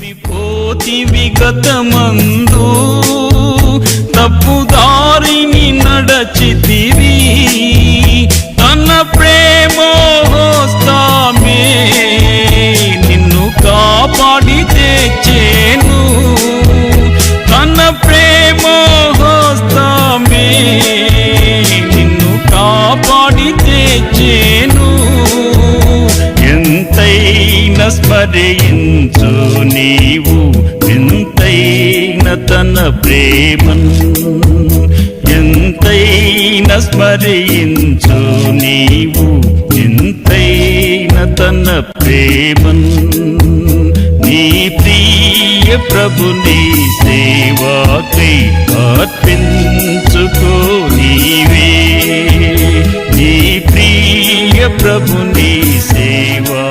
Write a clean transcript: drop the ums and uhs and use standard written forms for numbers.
తప్పిపోతి విగతమందు తప్పుదారిని నడచితివి తన ప్రేమోస్తామే నిన్ను కాపాడి తెచ్చేను తన ప్రేమోస్తామే నిన్ను కాపాడి తెచ్చేను ఎంతైనా స్మరించు నీవు ఎంతైన తన ప్రేమను ఎంతైనా స్మరించు నీవు ఎంతైన తన ప్రేమను నీ ప్రియ ప్రభుని సేవాకై అర్పించుకో నీవే నీ ప్రియ ప్రభుని సేవా